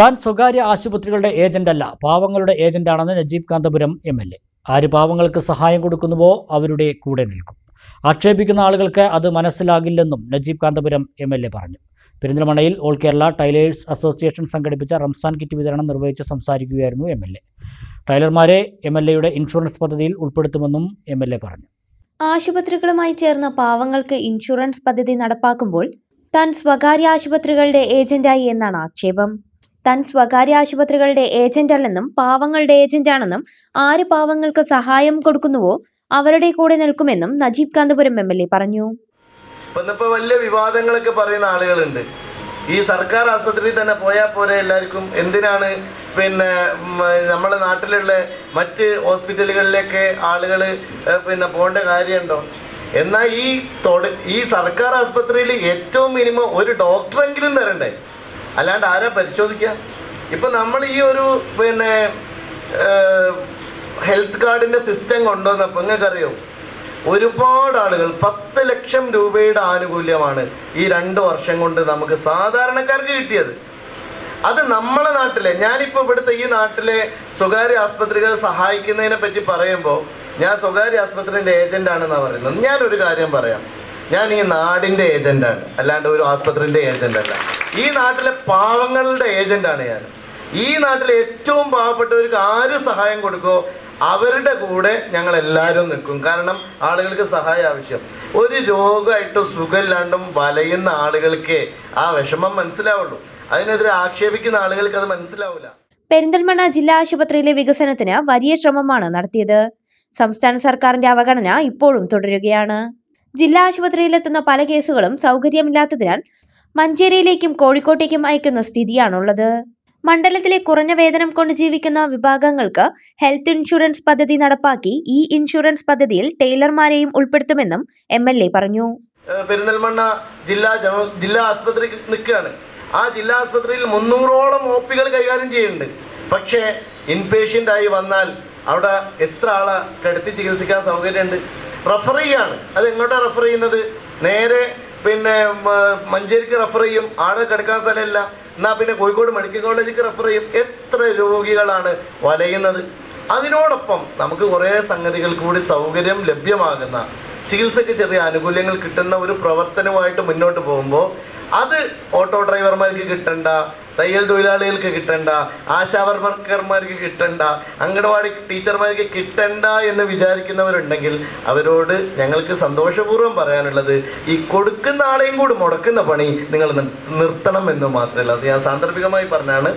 താൻ സ്വകാര്യ ആശുപത്രികളുടെ ഏജന്റല്ല, പാവങ്ങളുടെ ഏജന്റാണെന്ന് നജീബ് കാന്തപുരം MLA. ആര് പാവങ്ങൾക്ക് സഹായം കൊടുക്കുന്നുവോ അവരുടെ കൂടെ നിൽക്കും. ആക്ഷേപിക്കുന്ന ആളുകൾക്ക് അത് മനസ്സിലാകില്ലെന്നും നജീബ് കാന്തപുരം MLA പറഞ്ഞു. പെരിന്തൽമണ്ണയിൽ ഓൾ കേരള ടൈലേഴ്സ് അസോസിയേഷൻ സംഘടിപ്പിച്ച റംസാൻ കിറ്റ് വിതരണം നിർവഹിച്ച് സംസാരിക്കുകയായിരുന്നു MLA. ടൈലർമാരെ MLAയുടെ ഇൻഷുറൻസ് പദ്ധതിയിൽ ഉൾപ്പെടുത്തുമെന്നും MLA പറഞ്ഞു. ആശുപത്രികളുമായി ചേർന്ന പാവങ്ങൾക്ക് ഇൻഷുറൻസ് പദ്ധതി നടപ്പാക്കുമ്പോൾ താൻ സ്വകാര്യ ആശുപത്രികളുടെ ഏജന്റായി എന്നാണ് ആക്ഷേപം. താൻ സ്വകാര്യ ആശുപത്രികളുടെ ഏജന്റല്ലെന്നും പാവങ്ങളുടെ ഏജന്റാണെന്നും ആര് പാവങ്ങൾക്ക് സഹായം കൊടുക്കുന്നുവോ അവരുടെ കൂടെ നിൽക്കുമെന്നും നജീബ് കാന്തപുരം MLA പറഞ്ഞു. ഇപ്പൊ വലിയ വിവാദങ്ങളൊക്കെ പറയുന്ന ആളുകളുണ്ട്. ഈ സർക്കാർ ആശുപത്രിയിൽ തന്നെ പോയാൽ പോരെ എല്ലാവർക്കും, എന്തിനാണ് നമ്മുടെ നാട്ടിലുള്ള മറ്റ് ഹോസ്പിറ്റലുകളിലേക്ക് ആളുകൾ പോകേണ്ട കാര്യമുണ്ടോ? എന്നാൽ ഈ സർക്കാർ ആശുപത്രിയിൽ ഏറ്റവും മിനിമം ഒരു ഡോക്ടറെങ്കിലും തരണ്ടേ? അല്ലാണ്ട് ആരാ പരിശോധിക്കുക? ഇപ്പം നമ്മൾ ഈ ഒരു ഹെൽത്ത് കാർഡിൻ്റെ സിസ്റ്റം കൊണ്ടുവന്നപ്പോൾ നിങ്ങൾക്കറിയോ, ഒരുപാട് ആളുകൾ 10 ലക്ഷം രൂപയുടെ ആനുകൂല്യമാണ് ഈ 2 വർഷം കൊണ്ട് നമുക്ക് സാധാരണക്കാർക്ക് കിട്ടിയത്. അത് നമ്മളെ നാട്ടിലെ, ഞാനിപ്പോൾ ഇവിടുത്തെ ഈ നാട്ടിലെ സ്വകാര്യ ആസ്പത്രികൾ സഹായിക്കുന്നതിനെ പറ്റി പറയുമ്പോൾ ഞാൻ സ്വകാര്യ ആസ്പത്രിൻ്റെ ഏജൻ്റാണെന്നാണ് പറയുന്നത്. ഞാനൊരു കാര്യം പറയാം, ഞാൻ ഈ നാടിൻ്റെ ഏജൻ്റാണ്, അല്ലാണ്ട് ഒരു ആസ്പത്രിൻ്റെ ഏജൻ്റല്ല. ഈ നാട്ടിലെ പാവങ്ങളുടെ ഏജൻ്റാണ് ഞാൻ. ഈ നാട്ടിലെ ഏറ്റവും പാവപ്പെട്ടവർക്ക് ആര് സഹായം കൊടുക്കുമോ അവരുടെ കൂടെ ഞങ്ങൾ എല്ലാവരും നിൽക്കും. കാരണം ആളുകൾക്ക് സഹായം ആവശ്യം. ഒരു രോഗമായിട്ടും സുഖമില്ലാണ്ടും വലയുന്ന ആളുകൾക്ക് ആ വിഷമം മനസ്സിലാവുള്ളൂ. അതിനെതിരെ ആക്ഷേപിക്കുന്ന ആളുകൾക്ക് അത് മനസ്സിലാവില്ല. പെരിന്തൽമണ്ണ ജില്ലാ ആശുപത്രിയിലെ വികസനത്തിന് വലിയ ശ്രമമാണ് നടത്തിയത്. സംസ്ഥാന സർക്കാരിന്റെ അവഗണന ഇപ്പോഴും തുടരുകയാണ്. ജില്ലാ ആശുപത്രിയിലെത്തുന്ന പല കേസുകളും സൗകര്യമില്ലാത്തതിനാൽ മഞ്ചേരിയിലേക്കും കോഴിക്കോട്ടേക്കും അയക്കുന്ന സ്ഥിതിയാണുള്ളത്. മണ്ഡലത്തിലെ കുറഞ്ഞ വേതനം കൊണ്ട് ജീവിക്കുന്ന വിഭാഗങ്ങൾക്ക് ഹെൽത്ത് ഇൻഷുറൻസ് പദ്ധതി നടപ്പാക്കി ഈ ഇൻഷുറൻസ് പദ്ധതിയിൽ ടൈലർമാരെയും ഉൾപ്പെടുത്തുമെന്നും MLA പറഞ്ഞു. പെരിന്തൽമണ്ണ ജില്ലാ ആശുപത്രി നിൽക്കുകയാണ്. ആ ജില്ലാ ആശുപത്രിയിൽ 300ഓളം OPകൾ കൈകാര്യം ചെയ്യുന്നുണ്ട്. പക്ഷേ ഇൻപേഷ്യൻ്റ് ആയി വന്നാൽ അവിടെ എത്ര ആളെ കിടത്തി ചികിത്സിക്കാൻ സൗകര്യമുണ്ട്? റെഫർ ചെയ്യാണ്. അത് എങ്ങോട്ടാണ് റെഫർ ചെയ്യുന്നത്? നേരെ മഞ്ചേരിക്ക് റെഫർ ചെയ്യും. ആടെ കിടക്കാൻ സ്ഥലമില്ല, എന്നാൽ പിന്നെ കോഴിക്കോട് മെഡിക്കൽ കോളേജിലേക്ക് റെഫർ ചെയ്യും. എത്ര രോഗികളാണ് വലയുന്നത്? അതിനോടൊപ്പം നമുക്ക് കുറേ സംഗതികൾ കൂടി സൗകര്യം ലഭ്യമാകുന്ന, ചികിത്സയ്ക്ക് ചെറിയ ആനുകൂല്യങ്ങൾ കിട്ടുന്ന ഒരു പ്രവർത്തനവുമായിട്ട് മുന്നോട്ട് പോകുമ്പോൾ അത് ഓട്ടോ ഡ്രൈവർമാർക്ക് കിട്ടണ്ട, തയ്യൽ തൊഴിലാളികൾക്ക് കിട്ടണ്ട, ആശാവർക്കർമാർക്ക് കിട്ടണ്ട, അംഗനവാടി ടീച്ചർമാർക്ക് കിട്ടണ്ട എന്ന് വിചാരിക്കുന്നവരുണ്ടെങ്കിൽ അവരോട് ഞങ്ങൾക്ക് സന്തോഷപൂർവ്വം പറയാനുള്ളത്, ഈ കൊടുക്കുന്ന ആളെയും കൂടി മുടക്കുന്ന പണി നിങ്ങൾ നിർത്തണം എന്ന് മാത്രമല്ല. അത് ഞാൻ സാന്ദർഭികമായി പറഞ്ഞാണ്.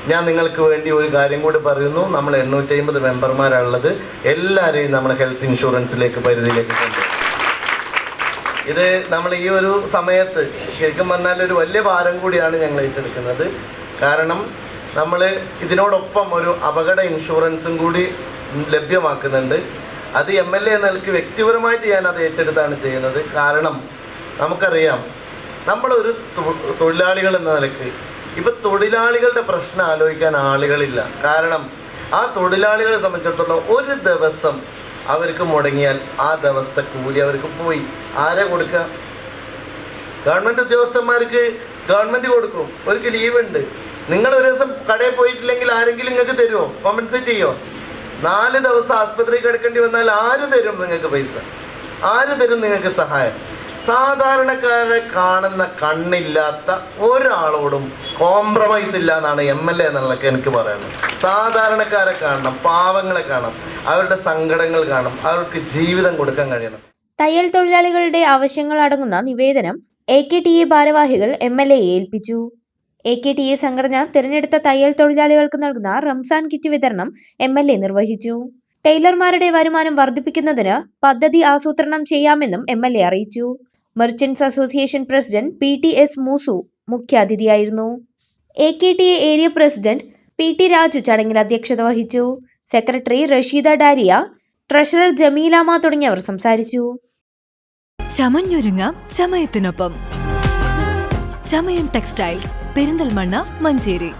ഞാൻ നിങ്ങൾക്ക് വേണ്ടി ഒരു കാര്യം കൂടി പറയുന്നു. നമ്മൾ 850 മെമ്പർമാരാണുള്ളത്. എല്ലാവരെയും നമ്മൾ ഹെൽത്ത് ഇൻഷുറൻസിലേക്ക് പരിധിയിലേക്ക് കൊണ്ടുവരും. ഇത് നമ്മൾ ഈ ഒരു സമയത്ത് ശരിക്കും പറഞ്ഞാൽ ഒരു വലിയ ഭാരം കൂടിയാണ് ഞങ്ങൾ ഏറ്റെടുക്കുന്നത്. കാരണം നമ്മൾ ഇതിനോടൊപ്പം ഒരു അപകട ഇൻഷുറൻസും കൂടി ലഭ്യമാക്കുന്നുണ്ട്. അത് MLA നിലയ്ക്ക് വ്യക്തിപരമായിട്ട് ഞാൻ അത് ഏറ്റെടുത്താണ് ചെയ്യുന്നത്. കാരണം നമുക്കറിയാം, നമ്മളൊരു തൊഴിലാളികൾ എന്ന നിലയ്ക്ക് ഇപ്പം തൊഴിലാളികളുടെ പ്രശ്നം ആലോചിക്കാൻ ആളുകളില്ല. കാരണം ആ തൊഴിലാളികളെ സംബന്ധിച്ചിടത്തോളം ഒരു ദിവസം അവർക്ക് മുടങ്ങിയാൽ ആ ദിവസത്തെ കൂലി അവർക്ക് പോയി. ആരെ കൊടുക്കുക? ഗവൺമെൻറ് ഉദ്യോഗസ്ഥന്മാർക്ക് ഗവൺമെൻറ് കൊടുക്കും. അവർക്ക് ലീവുണ്ട്. നിങ്ങൾ ഒരു ദിവസം കടയിൽ പോയിട്ടില്ലെങ്കിൽ ആരെങ്കിലും നിങ്ങൾക്ക് തരുമോ? കോമ്പൻസേറ്റ് ചെയ്യുമോ? 4 ദിവസം ആസ്പത്രിയിൽ കിടക്കേണ്ടി വന്നാൽ ആര് തരും നിങ്ങൾക്ക് പൈസ? ആര് തരും നിങ്ങൾക്ക് സഹായം? സാധാരണക്കാരെ കാണുന്ന കണ്ണില്ലാത്ത ഒരാളോടും കോംപ്രമൈസ് ഇല്ല എന്നാണ് MLA എന്നുള്ളതൊക്കെ എനിക്ക് പറയുന്നത്. സാധാരണക്കാരെ കാണണം, പാവങ്ങളെ കാണണം, അവരുടെ സങ്കടങ്ങൾ കാണണം, അവർക്ക് ജീവിതം കൊടുക്കാൻ കഴിയണം. തയ്യൽ തൊഴിലാളികളുടെ ആവശ്യങ്ങൾ അടങ്ങുന്ന നിവേദനം AKTA ഭാരവാഹികൾ MLAയെ ഏൽപ്പിച്ചു. AKTA സംഘടന തിരഞ്ഞെടുത്ത തയ്യൽ തൊഴിലാളികൾക്ക് നൽകുന്ന റംസാൻ കിറ്റ് വിതരണം MLA നിർവഹിച്ചു. ടൈലർമാരുടെ വരുമാനം വർദ്ധിപ്പിക്കുന്നതിന് പദ്ധതി ആസൂത്രണം ചെയ്യാമെന്നും MLA അറിയിച്ചു. Merchants association president PTS Moosu മുഖ്യാതിഥിയായിരുന്നു. AKTA area president PT Raju ചടങ്ങിൽ അധ്യക്ഷത വഹിച്ചു. സെക്രട്ടറി റഷീദ ഡാരിയ, ട്രഷറർ ജമീലാമ തുടങ്ങിയവർ സംസാരിച്ചു. ചമഞ്ഞൊരുങ്ങാം ചമയത്തിനൊപ്പം. ചമയം ടെക്സ്റ്റൈൽസ്, പെരിന്തൽമണ്ണ, മഞ്ചേരി.